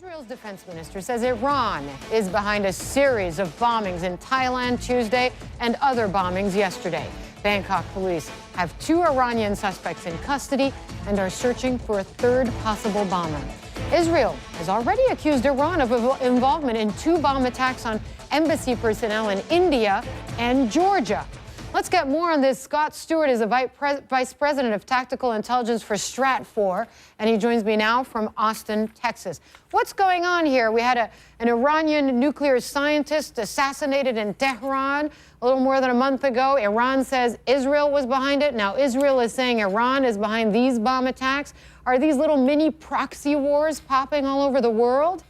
Israel's defense minister says Iran is behind a series of bombings in Thailand Tuesday and other bombings yesterday. Bangkok police have 2 Iranian suspects in custody and are searching for a third possible bomber. Israel has already accused Iran of involvement in 2 bomb attacks on embassy personnel in India and Georgia. Let's get more on this. Scott Stewart is a vice president of tactical intelligence for Stratfor, and he joins me now from Austin, Texas. What's going on here? We had an Iranian nuclear scientist assassinated in Tehran a little more than a month ago. Iran says Israel was behind it. Now Israel is saying Iran is behind these bomb attacks. Are these little mini proxy wars popping all over the world?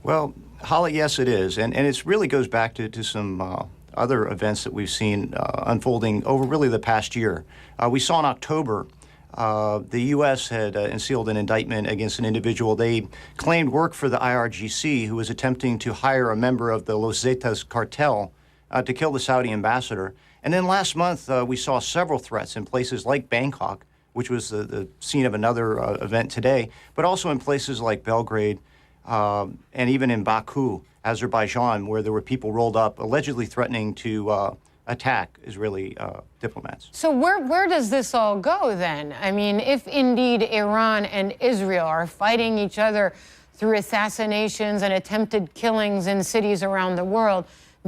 Well, Holly, yes, it is. And it really goes back to some other events that we've seen unfolding over really the past year. We saw in October the U.S. had sealed an indictment against an individual. They claimed work for the IRGC, who was attempting to hire a member of the Los Zetas cartel to kill the Saudi ambassador. And then last month, we saw several threats in places like Bangkok, which was the scene of another event today, but also in places like Belgrade and even in Baku, Azerbaijan, where there were people rolled up allegedly threatening to attack Israeli diplomats. So where does this all go then? I mean, if indeed Iran and Israel are fighting each other through assassinations and attempted killings in cities around the world,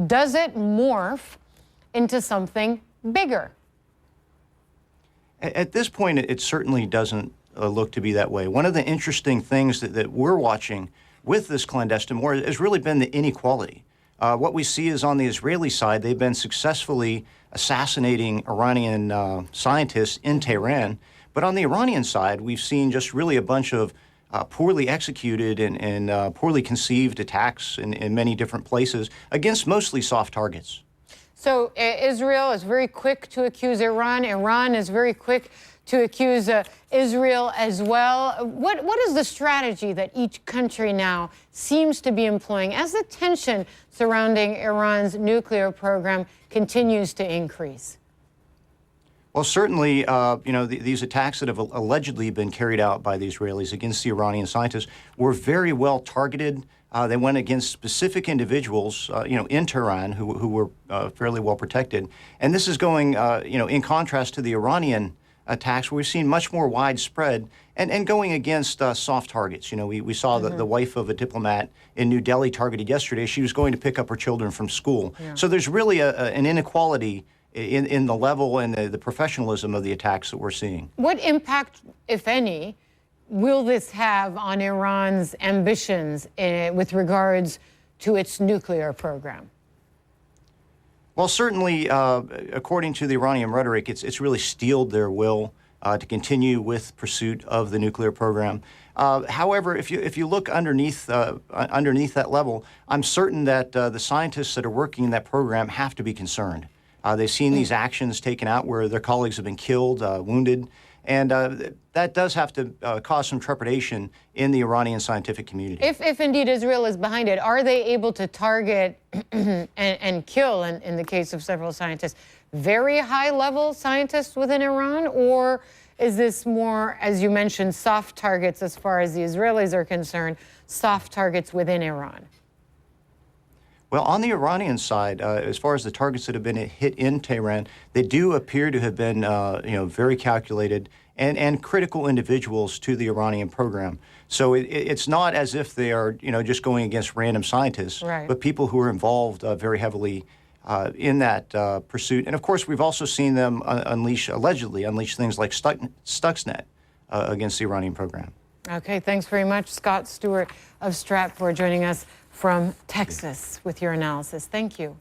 does it morph into something bigger? At this point, it certainly doesn't look to be that way. One of the interesting things that we're watching with this clandestine war has really been the inequality. What we see is on the Israeli side, they've been successfully assassinating Iranian scientists in Tehran. But on the Iranian side, we've seen just really a bunch of poorly executed and poorly conceived attacks in many different places against mostly soft targets. So Israel is very quick to accuse Iran. Iran is very quick to accuse Israel as well. What is the strategy that each country now seems to be employing as the tension surrounding Iran's nuclear program continues to increase? Well, certainly, these attacks that have allegedly been carried out by the Israelis against the Iranian scientists were very well targeted. They went against specific individuals, in Tehran who were fairly well protected. And this is going, in contrast to the Iranian attacks, where we've seen much more widespread and going against soft targets. We saw the wife of a diplomat in New Delhi targeted yesterday. She was going to pick up her children from school. Yeah. So there's really an inequality in the level and the professionalism of the attacks that we're seeing. What impact, if any, will this have on Iran's ambitions with regards to its nuclear program? Well, certainly, according to the Iranian rhetoric, it's really steeled their will to continue with pursuit of the nuclear program. However, if you look underneath that level, I'm certain that the scientists that are working in that program have to be concerned. They've seen these actions taken out where their colleagues have been killed, wounded, and that does have to cause some trepidation in the Iranian scientific community. If indeed Israel is behind it, are they able to target and kill, in the case of several scientists, very high-level scientists within Iran? Or is this more, as you mentioned, soft targets as far as the Israelis are concerned, soft targets within Iran? Well, on the Iranian side, as far as the targets that have been hit in Tehran, they do appear to have been, very calculated and critical individuals to the Iranian program. So it's not as if they are, just going against random scientists, right, but people who are involved very heavily in that pursuit. And of course, we've also seen them allegedly unleash things like Stuxnet against the Iranian program. Okay, thanks very much, Scott Stewart of Stratfor, joining us from Texas with your analysis. Thank you.